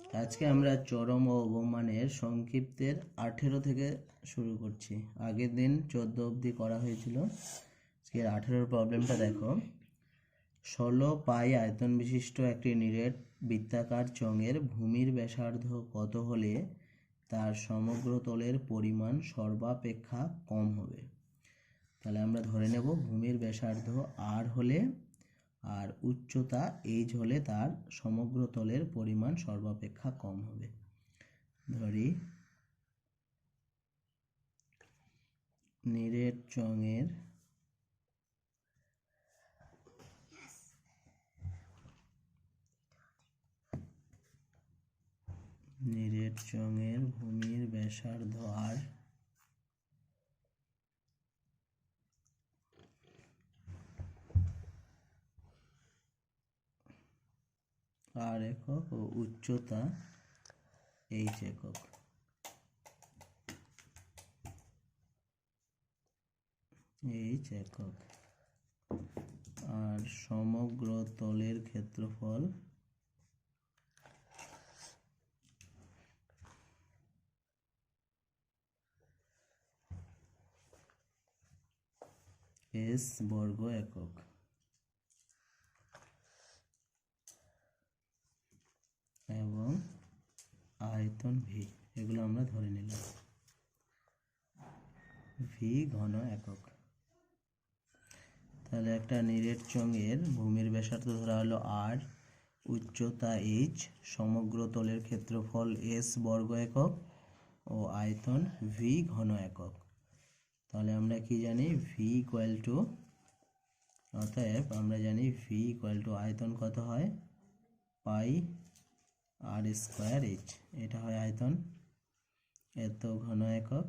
আজকে আমরা চরম ও অবমানের সংক্ষিপ্তের 18 থেকে শুরু করছি। আগের দিন 14 অবধি করা হয়েছিল। আজকে 18 প্রবলেমটা দেখো। 16 পাই আয়তন বিশিষ্ট একটি নিরেট বৃত্তাকার চঙের ভূমির ব্যাসার্ধ কত হলে তার সমগ্র তলের পরিমাণ সর্বাপেক্ষা কম হবে। তাহলে আমরা ধরে নেব ভূমির ব্যাসার্ধ r হলে আর উচ্চতা h হলে তার সমগ্র তলের পরিমাণ সর্বাপেক্ষা কম হবে। ধরি নিরেট চঙের ভূমির ব্যাসার্ধ r একক ও উচ্চতা h একক। আর সমগ্র তলের ক্ষেত্রফল s বর্গ একক। এবং আয়তন v, এগুলো আমরা ধরে নিলাম। v ঘন একক। তাহলে একটা নিরেট চঙের ভূমির ব্যাসার্ধ ধরা হলো r, উচ্চতা h, সমগ্র তলের ক্ষেত্রফল s বর্গ একক ও আয়তন v ঘন একক। তাহলে আমরা কি জানি? v ইকুয়াল টু, অতএব আমরা জানি v ইকুয়াল টু আয়তন কত হয়? পাই r স্কোয়ার h। এটা হয় আয়তন, এত ঘন একক।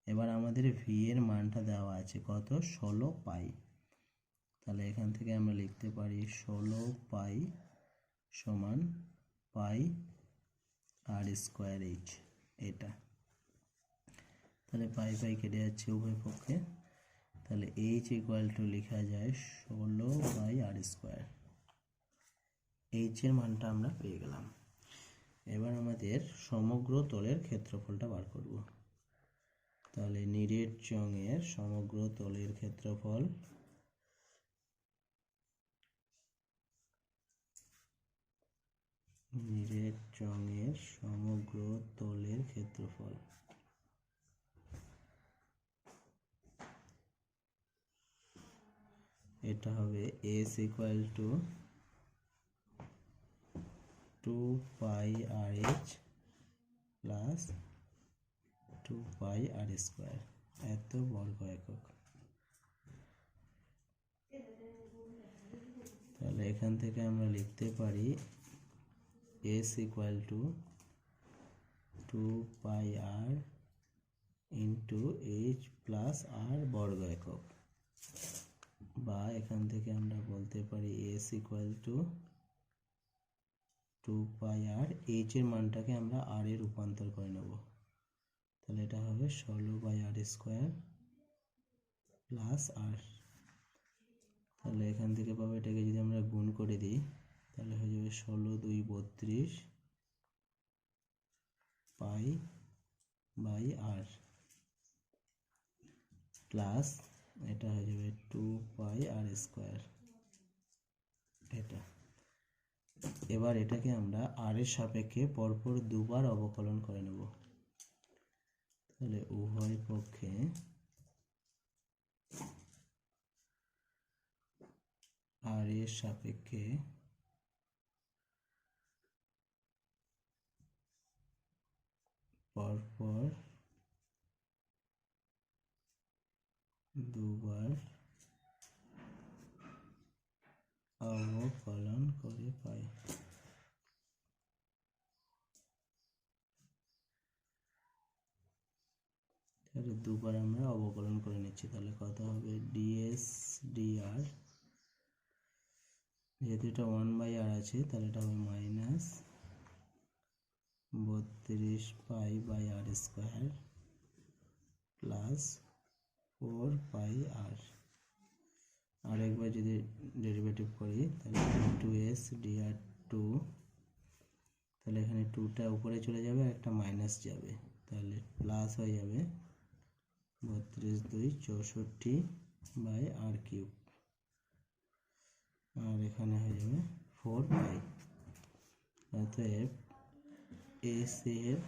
এবার আমাদের v এর মানটা দেওয়া আছে কত? 16 পাই। তাহলে এখান থেকে আমরা লিখতে পারি 16 পাই সমান পাই r স্কোয়ার h। এটা তাহলে পাই পাই কেটে যাচ্ছে উভয় পক্ষে। তাহলে h ইকুয়াল টু লেখা যায় 16 বাই r স্কোয়ার। h এর মানটা আমরা পেয়ে গেলাম। এবার আমাদের সমগ্র তলের ক্ষেত্রফলটা বার করব। তাহলে নিরেট চঙের সমগ্র তলের ক্ষেত্রফল এটা হবে s equal to 2 pi rh plus 2 pi r square, এত বর্গ একক। তাহলে এখান থেকে আমরা লিখতে পারি s equal to 2 pi r into h plus r বর্গ একক। বা এখান থেকে আমরা বলতে পারি s equal to 2 pi r, h এর মানটাকে আমরা r এ রূপান্তর করে নেব। তাহলে এটা হবে 16 by r square plus r। তাহলে এখান থেকে পাবো, এটাকে যদি আমরা গুণ করে দিই তাহলে হয়ে যাবে 16 2 32 পাই বাই r প্লাস এটা হয়ে যাবে 2 পাই r স্কোয়ার। এটা এবার এটাকে আমরা r এর সাপেক্ষে পরপর দুবার অবকলন করে নেব। তাহলে উভয় পক্ষে r এর সাপেক্ষে পরপর দুবার অবকলন করে পাই। তাহলে দুবার আমরা অবকলন করে নিচ্ছি। তাহলে কত হবে? ds dr, যেহেতু এটা 1 বাই r আছে তাহলে এটা হবে minus 32 pi by r square plus 4 pi r। আর একবার যদি ডেরিভেটিভ করি তাহলে 2s dr2, তাহলে এখানে 2টা উপরে চলে যাবে আর একটা মাইনাস যাবে, তাহলে প্লাস হয়ে যাবে 32 2 64 বাই আর কিউব, আর এখানে হয়ে যাবে 4 পাই। অতএব এস এর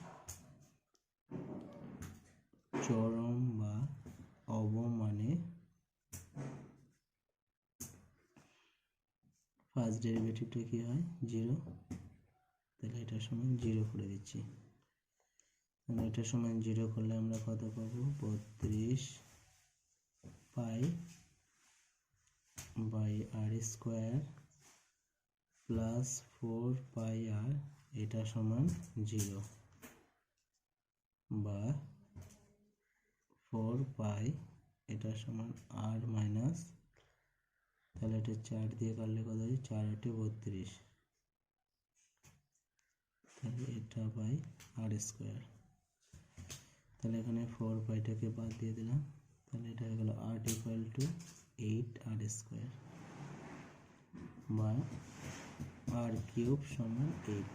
চরম বা অবমানে ফার্স্ট ডেরিভেটিভটা কি হয় 0, তাহলে এটা সমান 0 করে দিচ্ছি। এটা সমান 0 করলে আমরা কত পাবো 32 pi by r square plus 4 pi r, এটা সমান 0 বা 4 পাই এটা সমান আর মাইনাস, তাহলে এটা 4 দিয়ে কাটলে কত হয় 4 8 32, তাহলে এটা বাই আর স্কোয়ার। তাহলে এখানে 4 পাইটাকে বাদ দিয়ে দিলাম, তাহলে এটা হয়ে গেল 8 ইকুয়াল টু 8 আর স্কোয়ার বা আর কিউব সমান 8,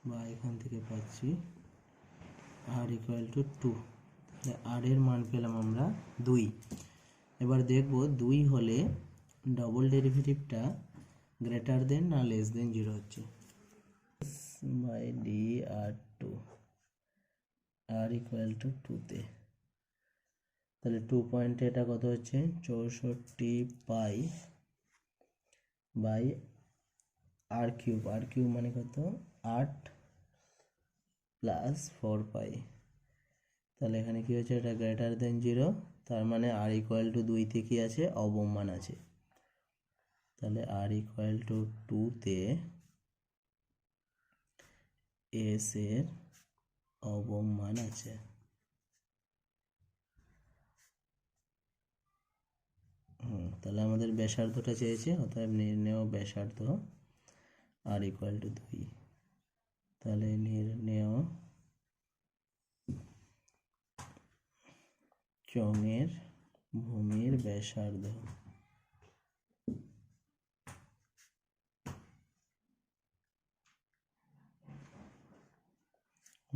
বা এখান থেকে পাচ্ছি আর ইকুয়াল টু 2। তাহলে আর এর মান পেলাম আমরা 2। এবার দেখব 2 হলে ডবল ডেরিভেটিভটা গ্রেটার দেন না লেস দেন 0 হচ্ছে, by d r 2 r equal to 2তে, তাহলে 2 পয়েন্টে এটা কত হচ্ছে 64 pi by r cube, r cube মানে কত 8 প্লাস 4 পাই। তাহলে এখানে কি হচ্ছে এটা গ্রেটার দেন 0, তার মানে আর ইকুয়াল টু 2তে কি আছে অবমান আছে, তাহলে আর ইকুয়াল টু 2তে এস এর অবমান আছে। তাহলে আমাদের ব্যাসার্ধটা চেয়েছে, অতএব নির্ণেয় ব্যাসার্ধ আর ইকুয়াল টু 2, তাহলে নির্ণেয় চোঙের ভূমির ব্যাসার্ধ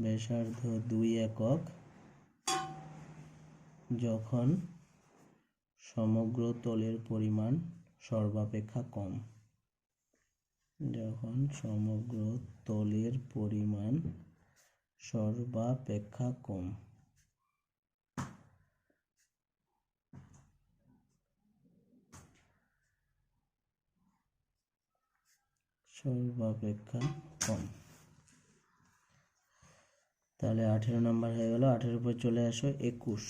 ব্যাসার্ধ 2 একক যখন সমগ্র তলের পরিমাণ সর্বাপেক্ষা কম, যখন সমগ্র তলের পরিমাণ সর্বাপেক্ষা কম। সর্বাপেক্ষা কম, তাহলে 18 নম্বর হয়ে গেল। 18 উপর চলে আসো 21।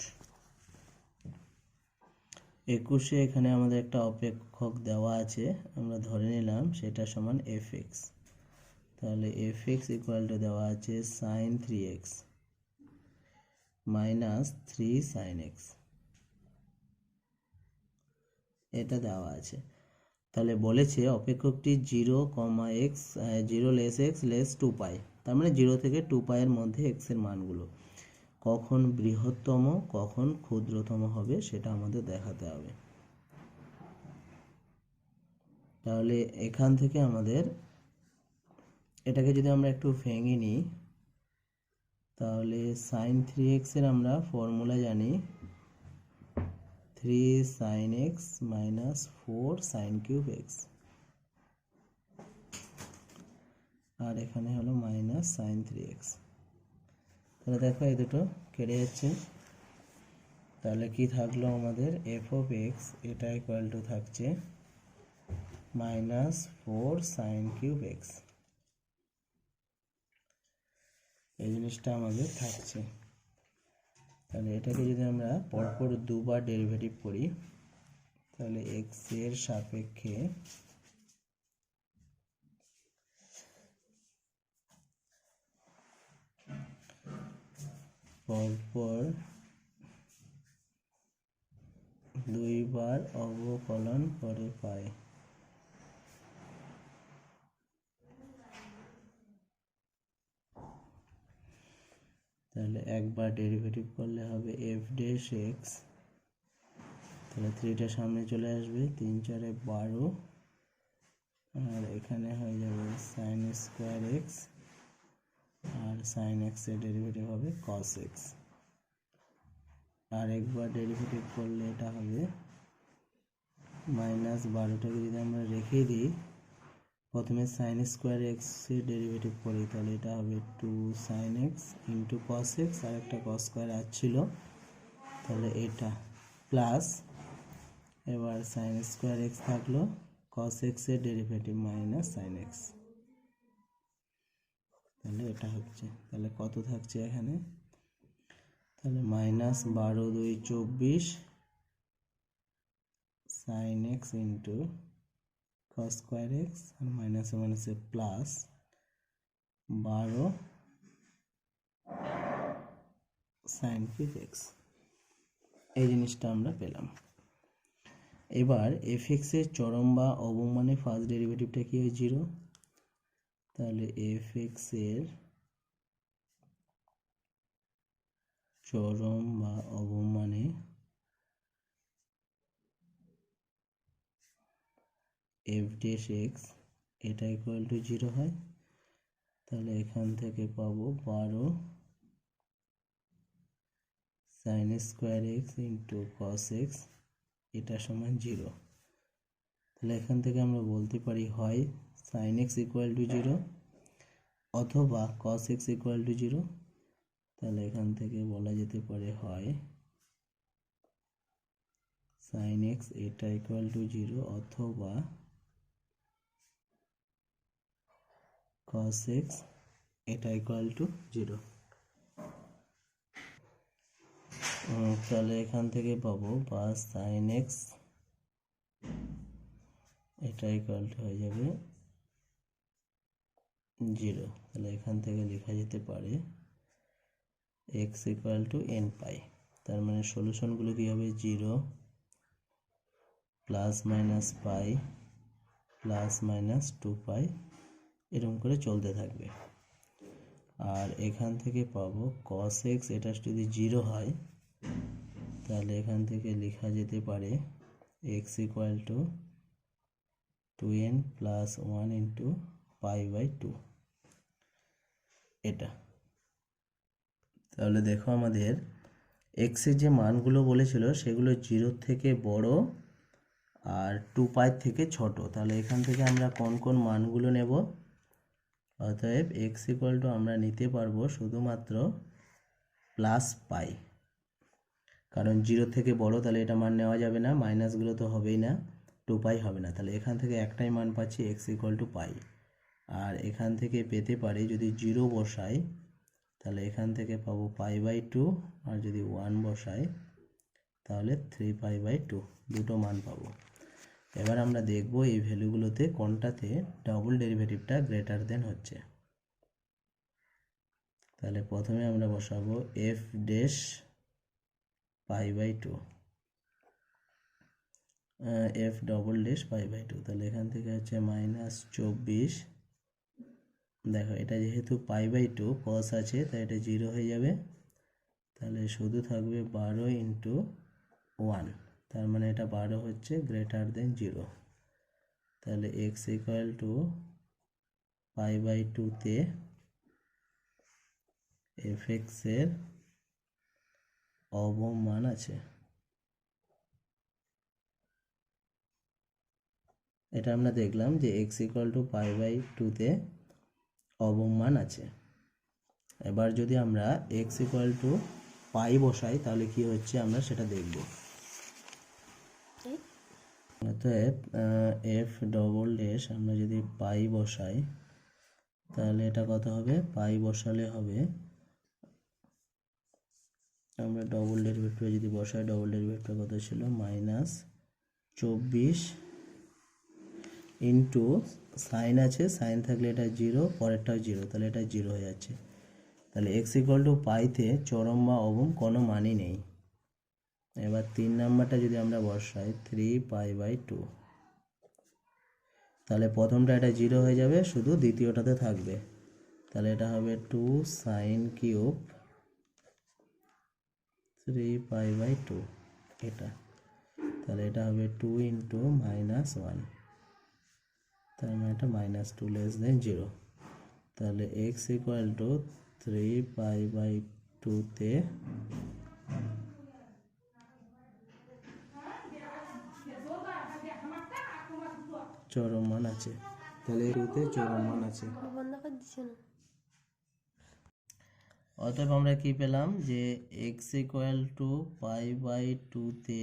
21-এ এখানে আমাদের একটা অপেক্ষক দেওয়া আছে, আমরা ধরে নিলাম সেটা সমান এফ এক্স। তাহলে এফ এক্স ইকুয়াল টু দেওয়া আছে sign 3x minus 3 sine x, এটা দেওয়া আছে। তাহলে বলেছে অপেক্ষকটি 0, x 0 লেস এক্স লেস 2 পাই, তার মানে 0 থেকে 2 পাইয়ের মধ্যে এক্স এর মানগুলো কখন বৃহত্তম কখন ক্ষুদ্রতম হবে সেটা আমাদের দেখাতে হবে। তাহলে এখান থেকে আমাদের এটাকে যদি আমরা একটু ভেঙে নিই, তাহলে সাইন 3x এর আমরা ফর্মুলা জানি 3 sin x minus 4 sin cube x, আর এখানে হলো মাইনাস সাইন 3x। তাহলে দেখো এই দুটো কেটে যাচ্ছে, তাহলে কি থাকলো আমাদের এফ অফ এক্স, এটা ইকুয়াল টু থাকছে মাইনাস 4 সাইন কিউব এক্স, এই জিনিসটা আমাদের থাকছে। তাহলে এটাকে যদি আমরা পরপর দুবার ডেরিভেটিভ করি, তাহলে এক্স এর সাপেক্ষে পরপর দুইবার অবকলন করে পাই। তাহলে একবার ডেরিভেটিভ করলে হবে এফ ড্যাশ এক্স, তাহলে 3টা সামনে চলে আসবে, 3 4 12 আর এখানে হয়ে যাবে সাইন স্কোয়ার এক্স, আর সাইন এক্সের ডেরিভেটিভ হবে কস এক্স। আর একবার ডেরিভেটিভ করলে এটা হবে -12টাকে যদি আমরা রেখে দিই, প্রথমে সাইন স্কোয়ার এক্সের ডেরিভেটিভ করি, তাহলে এটা হবে 2 sine x into cos x, আর একটা কস স্কোয়ার আসছিল, তাহলে এটা প্লাস, এবার সাইন স্কোয়ার এক্স থাকলো, কস এক্সের ডেরিভেটিভ মাইনাস সাইন এক্স, তাহলে এটা হচ্ছে, তাহলে কত থাকছে এখানে, তাহলে -12 2 24 sine x into cos square x, আর মাইনাসে মাইনাসে প্লাস 12 সাইন কিউব এক্স, এই জিনিসটা আমরা পেলাম। এবার এফ এক্সের চরম বা অবম মানে ফার্স্ট ডেরিভেটিভটা কি হয় 0, তাহলে এফ এক্সের চরম বা অবম মানে এফ ড্যাশ এক্স, এটা ইকুয়াল টু 0 হয়, তাহলে এখান থেকে পাবো 12 sine square x into cos x, এটা সমান 0। তাহলে এখান থেকে আমরা বলতে পারি হয় সাইন এক্স ইকুয়াল টু 0 অথবা কস এক্স ইকুয়াল টু 0। তাহলে এখান থেকে বলা যেতে পারে হয় সাইন এক্স এটা ইকুয়াল টু 0 অথবা cos x এটা ইকুয়াল টু 0। তাহলে এখান থেকে পাবো বা সাইন এক্স এটা ইকুয়াল টু হয়ে যাবে 0। তাহলে এখান থেকে লেখা যেতে পারে x ইকুয়াল টু n পাই। তার মানে সলিউশনগুলো কি হবে 0 প্লাস মাইনাস পাই প্লাস মাইনাস 2 পাই, এরকম করে চলতে থাকবে। আর এখান থেকে পাবো cos x এটা যদি 0 হয়, তাহলে এখান থেকে লেখা যেতে পারে x equal to 2n plus 1 into pi by 2, এটা। তাহলে দেখো আমাদের এক্সের যে মানগুলো বলেছিল সেগুলো 0 থেকে বড় আর 2 পাই থেকে ছোট। তাহলে এখান থেকে আমরা কোন কোন মানগুলো নেব, অতএব এক্স ইকুয়াল টু আমরা নিতে পারবো শুধুমাত্র প্লাস পাই, কারণ 0 থেকে বড়, তাহলে এটা মান নেওয়া যাবে না, মাইনাসগুলো তো হবেই না, 2 পাই হবে না, তাহলে এখান থেকে একটাই মান পাচ্ছি এক্স ইকুয়াল টু পাই। আর এখান থেকে পেতে পারি যদি 0 বসাই, তাহলে এখান থেকে পাবো পাই বাই 2, আর যদি 1 বসাই তাহলে 3 পাই বাই 2, দুটো মান পাবো। এবার আমরা দেখব এই ভ্যালুগুলোতে কোনটাতে ডাবল ডেরিভেটিভটা গ্রেটার দেন হচ্ছে। তাহলে প্রথমে আমরা বসাবো F dash pi by 2, F double dash pi by 2, তাহলে এখান থেকে হচ্ছে -24। দেখো এটা যেহেতু পাই বাই 2 কস আছে তাই এটা 0 হয়ে যাবে, তাহলে শুধু থাকবে 12 ইন্টু 1, তার মানে এটা 12 হচ্ছে গ্রেটার দেন 0। তাহলে x equal to pi by 2তে এফ এক্সের অবম মান আছে, এটা আমরা দেখলাম যে x equal to pi by 2তে অবম মান আছে। এবার যদি আমরা এক্স ইকুয়াল টু পাই বসাই তাহলে কি হচ্ছে আমরা সেটা দেখব। অতএব এফ ডবল ড্যাশ আমরা যদি পাই বসাই তাহলে এটা কত হবে, পাই বসালে হবে, আমরা ডবল ডেরিভেটিভ যদি বসাই, ডবল ডেরিভেটিভটা কত ছিল -24 ইন্টু সাইন আছে, সাইন থাকলে এটা 0, পরেরটাও 0, তাহলে এটা 0 হয়ে যাচ্ছে। তাহলে এক্স ইকুয়াল টু পাইতে চরম বা অবম কোনো মানই নেই। এবার 3 নাম্বারটা যদি আমরা বসাই 3 পাই বাই 2, তাহলে প্রথমটা এটা 0 হয়ে যাবে, শুধু দ্বিতীয়টাতে থাকবে, তাহলে এটা হবে 2 সাইন কিউব 3 পাই বাই 2, এটা। তাহলে এটা হবে 2 ইন্টু -1, তার মানে এটা -2 লেস দেন 0। তাহলে x ইকুয়াল টু 3π/2-তে চরম মান আছে। তাহলে এতে চরম মান আছে। অতএব আমরা কি পেলাম যে x ইকুয়াল টু π/2-তে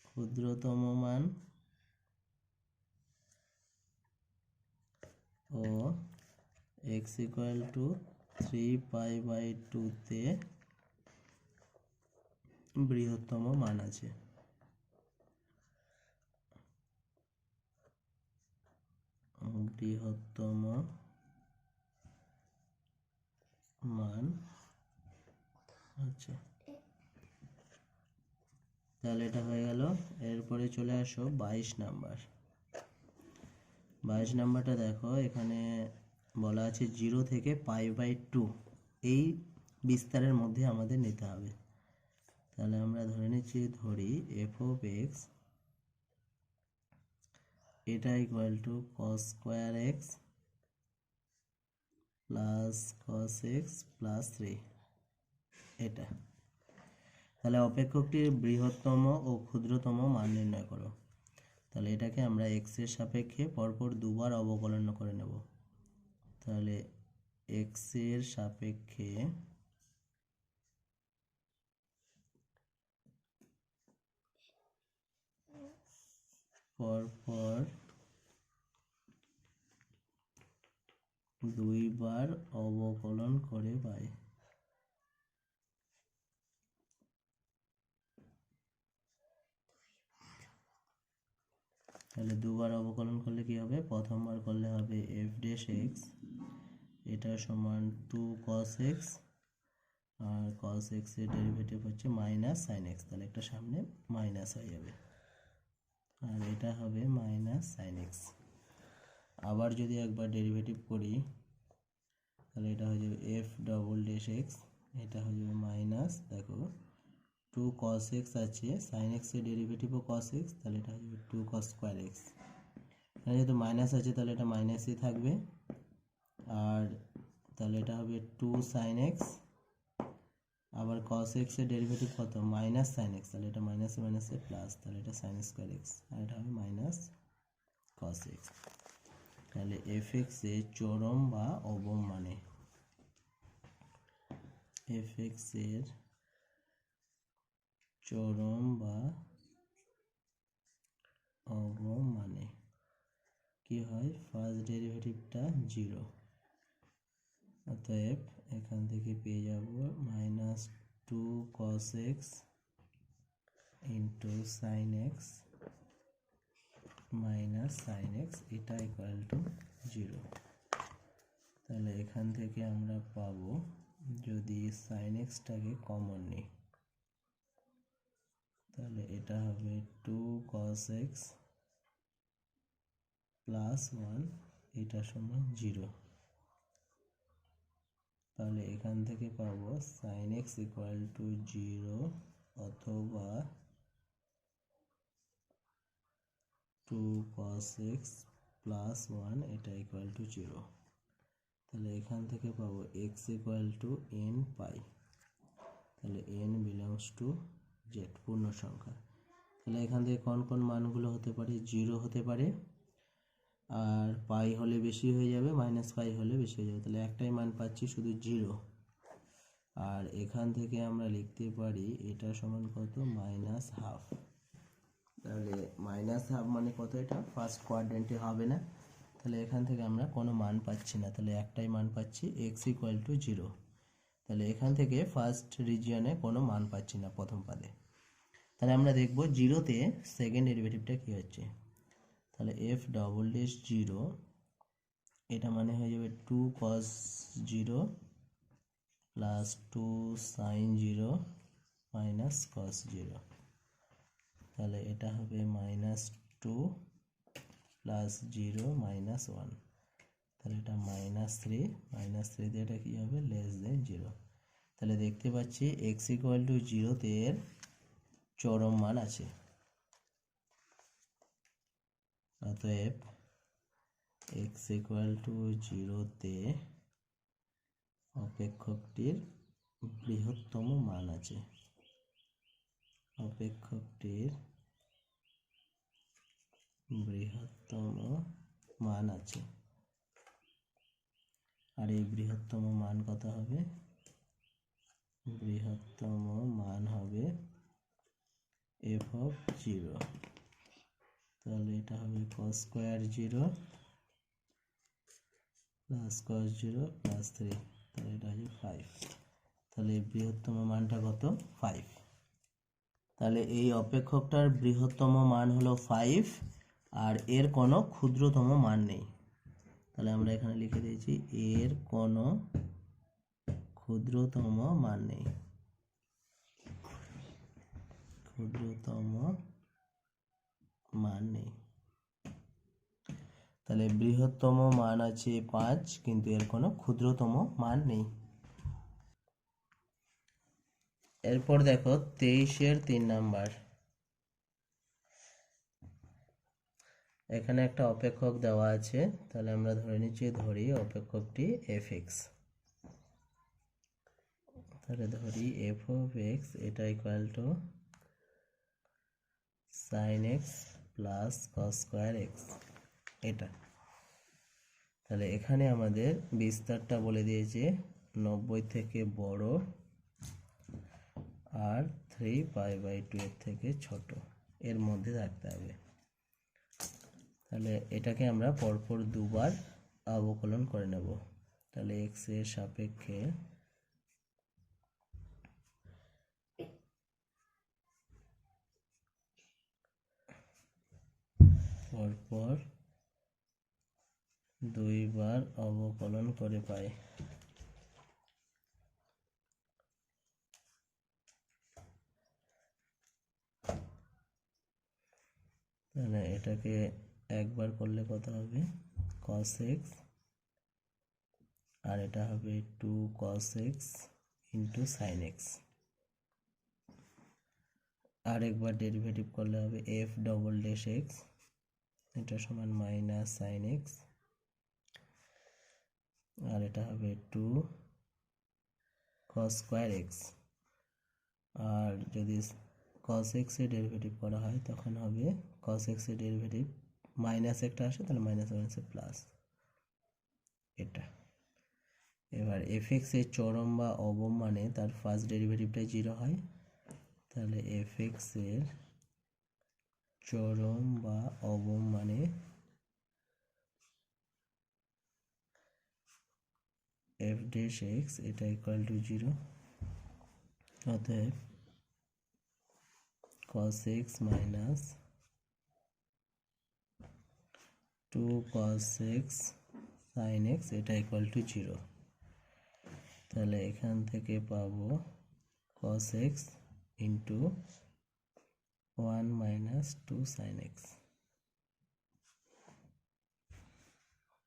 ক্ষুদ্রতম মান ও x ইকুয়াল টু 3π/2-তে বৃহত্তম মান আছে। বৃহত্তম মান আছে। তাহলে এটা হয়ে গেল। এরপরে চলে আসো 22 নাম্বার। 22 নাম্বারটা দেখো, এখানে বলা আছে 0 থেকে π/2 এই বিস্তারের মধ্যে আমাদের নিতে হবে। তাহলে আমরা ধরে নিচ্ছি, ধরি f of x এটা equal to cos square x plus cos x plus 3 এটা। তাহলে অপেক্ষকটির বৃহত্তম ও ক্ষুদ্রতম মান নির্ণয় করো। তাহলে এটাকে আমরা x এর সাপেক্ষে পরপর দুবার অবকলন করে নেব। তাহলে x এর সাপেক্ষে পরপর দুইবার অবকলন করে পাই। তাহলে দুবার অবকলন করলে কি হবে, প্রথমবার করলে হবে f ড্যাশ x এটা সমান 2 cos x, আর cos x এর ডেরিভেটিভ হচ্ছে মাইনাস sin x, তাহলে একটা সামনে মাইনাস হয়ে যাবে, আর এটা হবে মাইনাস sin x। আবার যদি একবার ডেরিভেটিভ করি তাহলে এটা হয়ে যাবে f ডবল ড্যাশ x, এটা হয়ে যাবে মাইনাস, দেখো 2 cos x আছে, sin x এর ডেরিভেটিভও cos x, তাহলে এটা হয়ে যাবে 2 cos স্কোয়ার x। যেহেতু মাইনাস আছে তাহলে এটা মাইনাসই থাকবে, আর তাহলে এটা হবে 2 sin x, আবার cos x এর ডেরিভেটিভ কত, মাইনাস sin x, তাহলে এটা মাইনাসে মাইনাসে প্লাস, তাহলে এটা sin স্কোয়ার x, আর এটা হবে মাইনাস cos x। তাহলে fx এর চরম বা অবম মানে, fx এর চরম বা অবম মানে কি হয়, ফার্স্ট ডেরিভেটিভটা 0, অতএব এখান থেকে পেয়ে যাব -2 cos x into sin x minus sin x এটা ইকুয়াল টু 0। তাহলে এখান থেকে আমরা পাবো, যদি sin x টাকে কমন নিই তাহলে এটা হবে 2 cos x প্লাস 1 এটা সমান 0। তাহলে এখান থেকে পাবো sin x ইকুয়াল টু 0 অথবা 2 cos x প্লাস 1 এটা ইকুয়াল টু 0। তাহলে এখান থেকে পাবো x ইকুয়াল টু n পাই, তাহলে n বিলংস টু z পূর্ণ সংখ্যা। তাহলে এখান থেকে কোন কোন মানগুলো হতে পারে, 0 হতে পারে, আর পাই হলে বেশি হয়ে যাবে, মাইনাস পাই হলে বেশি হয়ে যাবে, তাহলে একটাই মান পাচ্ছি শুধু 0। আর এখান থেকে আমরা লিখতে পারি এটা সমান কত, -12। তাহলে -12 মানে কত, এটা ফার্স্ট কোয়াড্রেন্টে হবে না, তাহলে এখান থেকে আমরা কোনো মান পাচ্ছি না, তাহলে একটাই মান পাচ্ছি x ইকুয়াল টু 0। তাহলে এখান থেকে ফার্স্ট রিজিয়নে কোনো মান পাচ্ছি না প্রথম পাদে। তাহলে আমরা দেখব 0-তে সেকেন্ড ডেরিভেটিভটা কী হচ্ছে। তাহলে f ডবল ড্যাশ 0 এটা মানে হয়ে যাবে 2 cos 0 plus 2 sin 0 minus cos 0। তাহলে এটা হবে -2 প্লাস 0 মাইনাস 1, তাহলে এটা -3 দিয়ে এটা কী হবে, লেস দেন 0। তাহলে দেখতে পাচ্ছি x ইকুয়াল টু 0-তে এর চরম মান আছে। অতএব x ইকুয়াল টু 0-তে অপেক্ষকটির বৃহত্তম মান আছে। অপেক্ষকটির বৃহত্তম মান আছে। আর এই বৃহত্তম মান কত হবে? বৃহত্তম মান হবে f অফ 0। তাহলে এটা হবে cos square 0 plus cos 0 plus 3, তাহলে এটা হবে 5। তাহলে বৃহত্তম মানটা কত? 5। তাহলে এই অপেক্ষকটার বৃহত্তম মান হলো 5 আর এর কোনো ক্ষুদ্রতম মান নেই। তাহলে আমরা এখানে লিখে দিয়েছি এর কোনো ক্ষুদ্রতম মান নেই। ক্ষুদ্রতম মান নেই। তাহলে বৃহত্তম মান আছে 5 কিন্তু এর কোনো ক্ষুদ্রতম মান নেই। এরপর দেখো 23-এর 3 নাম্বার। এখানে একটা অপেক্ষক দেওয়া আছে, তাহলে আমরা ধরি অপেক্ষকটি fx। তাহলে ধরি f of x এটা equal to sin x plus cos square x এটা। তাহলে এখানে আমাদের বিস্তারটা বলে দিয়েছে 90 থেকে বড় আর 3π/2 এর থেকে ছোট, এর মধ্যে থাকতে হবে। তাহলে এটাকে আমরা পরপর দুবার অবকলন করে নেব। তাহলে x এর সাপেক্ষে পরপর দুইবার অবকলন করে পাই। তাহলে এটাকে একবার করলে কত হবে? cos x আর এটা হবে 2 cos x into sin x। আর একবার ডেরিভেটিভ করলে হবে f ডবল ড্যাশ x এটা সমান মাইনাস sin x আর এটা হবে 2 cos স্কয়ার x। আর যদি cos x এর ডেরিভেটিভ করা হয় তখন হবে cos x এর ডেরিভেটিভ মাইনাস একটা আসে, তাহলে মাইনাস মাইনাসে প্লাস এটা। এবার fx এর চরম বা অবম মানে তার ফার্স্ট ডেরিভেটিভটাই 0 হয়। তাহলে fx এর চরম বা অবম মানে f ড্যাশ x এটা ইকুয়াল টু 0। অতএব cos x minus 2 cos x sin x এটা ইকুয়াল টু 0। তাহলে এখান থেকে পাবো cos x into 1 minus 2 sin x।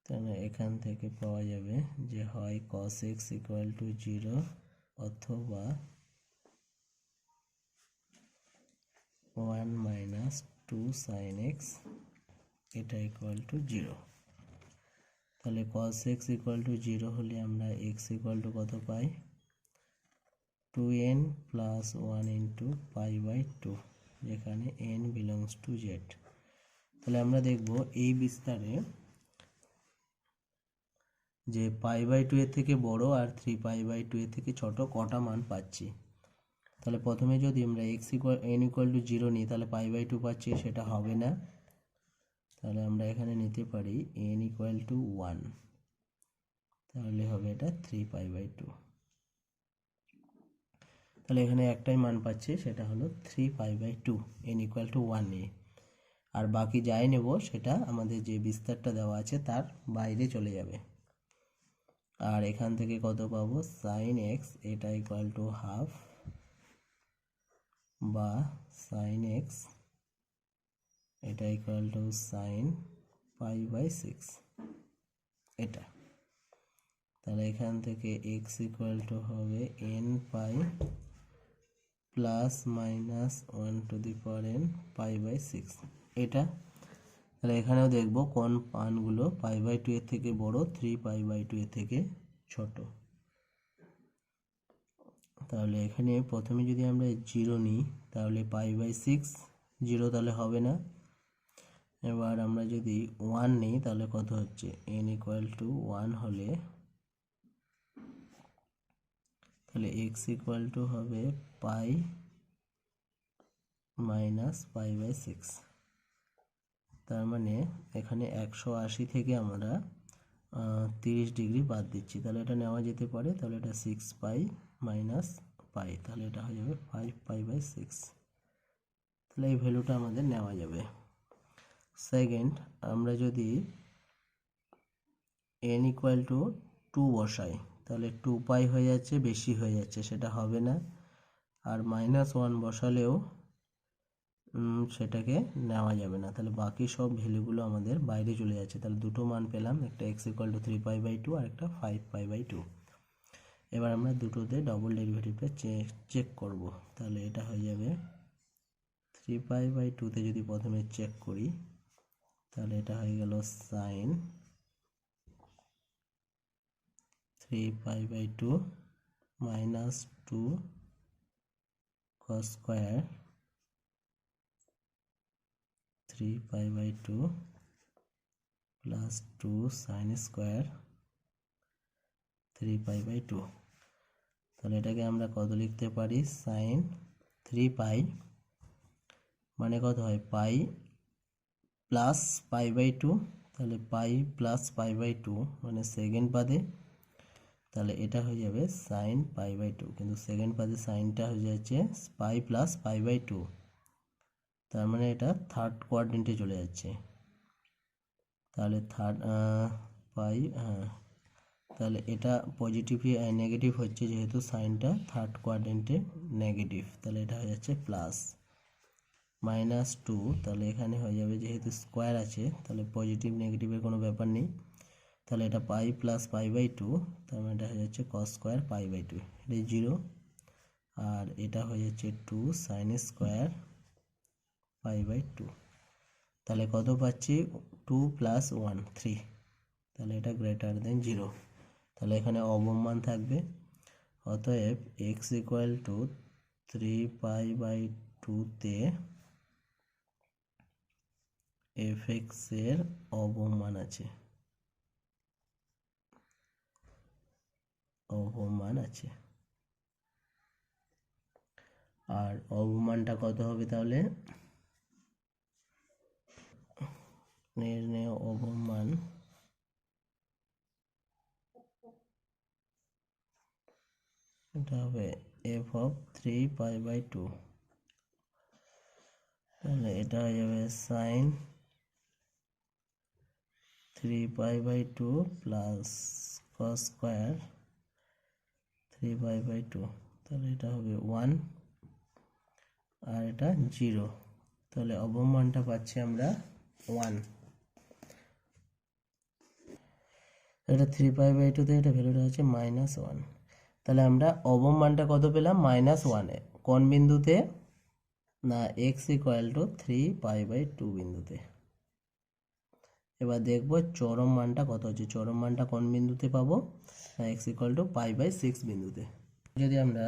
তাহলে এখান থেকে পাওয়া যাবে যে হয় cos x ইকুয়াল টু 0 অথবা 1 মাইনাস 2 sin x এটা ইকুয়াল টু 0। তাহলে cos x ইকুয়াল টু 0 হলে আমরা x ইকুয়াল টু কত পাই? 2n প্লাস 1 ইন্টু π/2 যেখানে n বিলংস টু z। তাহলে আমরা দেখব এই বিস্তারে যে π/2 এর থেকে বড় আর 3π/2 এর থেকে ছোট কটা মান পাচ্ছি। তাহলে প্রথমে যদি আমরা n ইকুয়াল টু 0 নিই তাহলে π/2 পাচ্ছি, সেটা হবে না। তাহলে আমরা এখানে নিতে পারি n ইকুয়াল টু 1, তাহলে হবে এটা 3π/2। তাহলে এখানে একটাই মান পাচ্ছি, সেটা হলো 3π/2 n ইকুয়াল টু 1 নিয়ে। আর বাকি যাই নেব সেটা আমাদের যে বিস্তারটা দেওয়া আছে তার বাইরে চলে যাবে। আর এখান থেকে কত পাবো? sin x এটা ইকুয়াল টু হাফ বা sin x এটা ইকুয়াল টু sin π/6 এটা। তাহলে এখান থেকে x ইকুয়াল টু হবে n pi plus minus 1 to the power n π/6 এটা। তাহলে এখানেও দেখব কোন মানগুলো π/2 এর থেকে বড়, 3π/2 এর থেকে ছোট। তাহলে এখানে প্রথমে যদি আমরা 0 নিই তাহলে π/6 0 তাহলে হবে না। এবার আমরা যদি 1 নিই তাহলে কত হচ্ছে, n = 1 হলে তাহলে x = হবে π - π/6। তার মানে এখানে 180 থেকে আমরা 30 ডিগ্রি বাদ দিচ্ছি, তাহলে এটা নেওয়া যেতে পারে। তাহলে এটা 6π - π, তাহলে এটা হয়ে যাবে 5π/6। তাহলে এই ভ্যালুটা আমাদের নেওয়া যাবে। সেকেন্ড, আমরা যদি n = 2 বসাই তাহলে 2π হয়ে যাচ্ছে, বেশি হয়ে যাচ্ছে, সেটা হবে না। আর -1 বসালেও সেটাকে নেওয়া যাবে না। তাহলে বাকি সব ভ্যালুগুলো আমাদের বাইরে চলে যাচ্ছে। তাহলে দুটো মান পেলাম, একটা x = 3π/2 আর একটা 5π/2। এবার আমরা দুটোতে ডবল ডেরিভেটিভটা চেক করব। তাহলে এটা হয়ে যাবে 3π/2তে যদি প্রথমে চেক করি তাহলে এটা হয়ে গেল sin 3π/2 - 2 cos square 3π/2 plus 2 sin square 3π/2। তাহলে এটাকে আমরা কত লিখতে পারি, sin 3π মানে কত হয়, পাই প্লাস π/2, তাহলে পাই প্লাস π/2 মানে সেকেন্ড পাদে, তাহলে এটা হয়ে যাবে sin π/2, কিন্তু সেকেন্ড পাদে সাইনটা হয়ে যাচ্ছে পাই প্লাস π/2, তার মানে এটা থার্ড কোয়াড্রেন্টে চলে যাচ্ছে। তাহলে তাহলে এটা পজিটিভ নেগেটিভ হচ্ছে, যেহেতু সাইনটা থার্ড কোয়াড্রেন্টে নেগেটিভ, তাহলে এটা হয়ে যাচ্ছে প্লাস -2। তাহলে এখানে হয়ে যাবে, যেহেতু স্কোয়ার আছে তাহলে পজিটিভ নেগেটিভের কোনো ব্যাপার নেই, তাহলে এটা পাই প্লাস π/2, তার মানে এটা হয়ে যাচ্ছে cos square π/2, এটা 0। আর এটা হয়ে যাচ্ছে 2 sin square π/2। তাহলে কত পাচ্ছি, 2 + 1 3, তাহলে এটা গ্রেটার দেন 0। তাহলে এখানে অবমান থাকবে। অতএব x = 3π/2তে fx এর অবমান আছে, আর অবমানটা কত হবে, তাহলে নির্ণেয় অবমান এটা হবে f(3π/2), তাহলে এটা হয়ে যাবে sin 3π/2 plus cos square 3π/2, তাহলে এটা হবে 1 আর এটা 0। তাহলে অবমানটা পাচ্ছি আমরা 1। এটা 3π/2তে এটা ভ্যালুটা আছে -1। তাহলে আমরা অবমানটা কত পেলাম, -1 এ। কোন বিন্দুতে, না x = 3π/2 বিন্দুতে। এবার দেখব চরম মানটা কত হচ্ছে, চরম মানটা কোন বিন্দুতে পাবো, না x = π/6 বিন্দুতে। যদি আমরা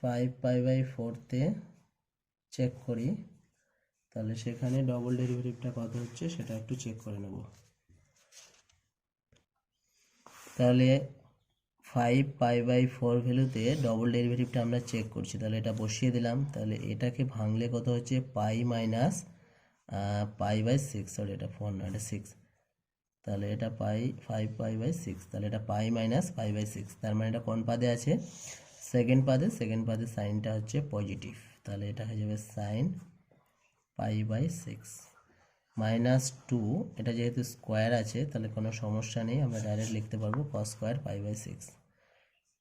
5π/4তে চেক করি তাহলে সেখানে ডবল ডেরিভেটিভটা কত হচ্ছে সেটা একটু চেক করে নেব। তাহলে 5π/4 ভ্যালুতে ডবল ডেরিভেটিভটা আমরা চেক করছি, তাহলে এটা বসিয়ে দিলাম। তাহলে এটাকে ভাঙলে কত হচ্ছে, পাই মাইনাস π/6, সরি এটা 4 না, এটা 6। তাহলে এটা 5π/6, তাহলে এটা পাই মাইনাস π/6, তার মানে এটা কোন পাদে আছে, সেকেন্ড পাদে। সেকেন্ড পাদে সাইনটা হচ্ছে পজিটিভ, তাহলে এটা হয়ে যাবে sin π/6 -2। এটা যেহেতু স্কোয়ার আছে তাহলে কোনো সমস্যা নেই, আমরা ডাইরেক্ট লিখতে পারবো cos square π/6।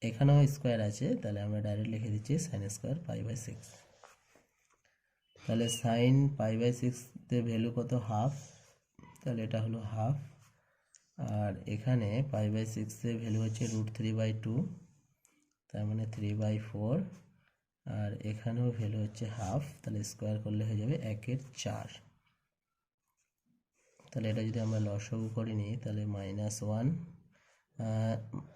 এখানেও স্কোয়ার আছে, তাহলে আমরা ডাইরেক্ট লিখে দিচ্ছি sin square π/6। তাহলে sin π/6 এর ভ্যালু কত, হাফ, তাহলে এটা হলো হাফ। আর এখানে π/6 এর ভ্যালু হচ্ছে √3/2, তার মানে 3/4। আর এখানেও ভ্যালু হচ্ছে হাফ, তাহলে স্কোয়ার করলে হয়ে যাবে 1/4। তাহলে এটা যদি আমরা লসাগু করে নিই তাহলে -1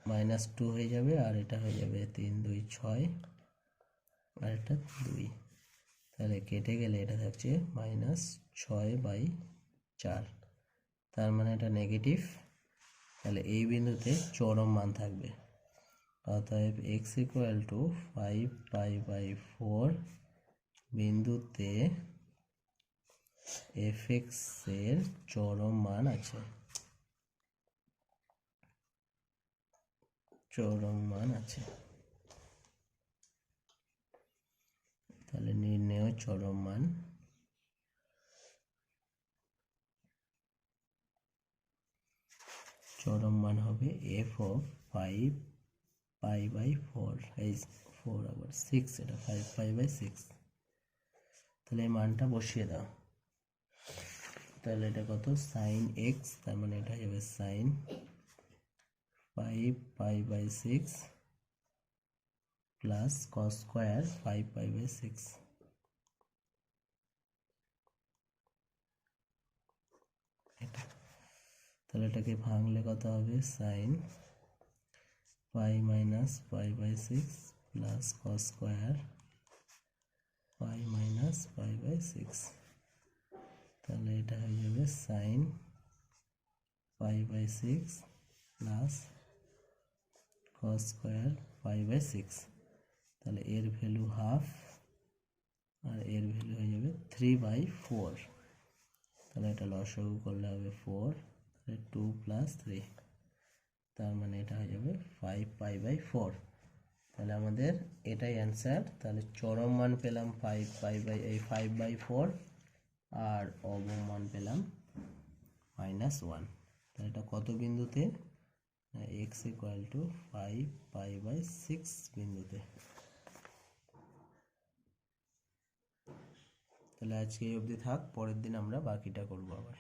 -2 হয়ে যাবে, আর এটা হয়ে যাবে 3 2 6, আর এটা 2, তাহলে কেটে গেলে এটা থাকছে -6/4, তার মানে এটা নেগেটিভ। তাহলে এই বিন্দুতে চরম মান থাকবে, অতএব x = 5π/4 বিন্দুতে fx এর চরম মান আছে, তাহলে নির্ণেয় চরম মান। চরম মান হবে f of 5π/4, এই 4 আবার 6, এটা 5π/6। তাহলে এই মানটা বসিয়ে দাও, তাহলে এটা কত sin x, তার মানে এটা হয়ে যাবে sin 5π/6 প্লাস cos স্কয়ার 5π/6। এটা তাহলে এটাকে ভাঙলে কত হবে sin π - π/6 প্লাস cos স্কয়ার π - π/6, তাহলে এটা হয়ে যাবে sin π/6 প্লাস cos স্কয়ার π/6। তাহলে এর ভ্যালু হাফ আর এর ভ্যালু হয়ে যাবে 3/4। তাহলে এটা লসাগু করলে হবে 4, তাহলে 2 + 3, তার মানে এটা হয়ে যাবে 5π/4। তাহলে আমাদের এটাই অ্যান্সার। তাহলে চরম মান পেলাম 5/4 আর অবম মান পেলাম -1। তাহলে এটা কত বিন্দুতে? x = 5π/6 বিন্দুতে। তাহলে আজকে এই অবধি থাক, পরের দিন আমরা বাকিটা করবো আবার।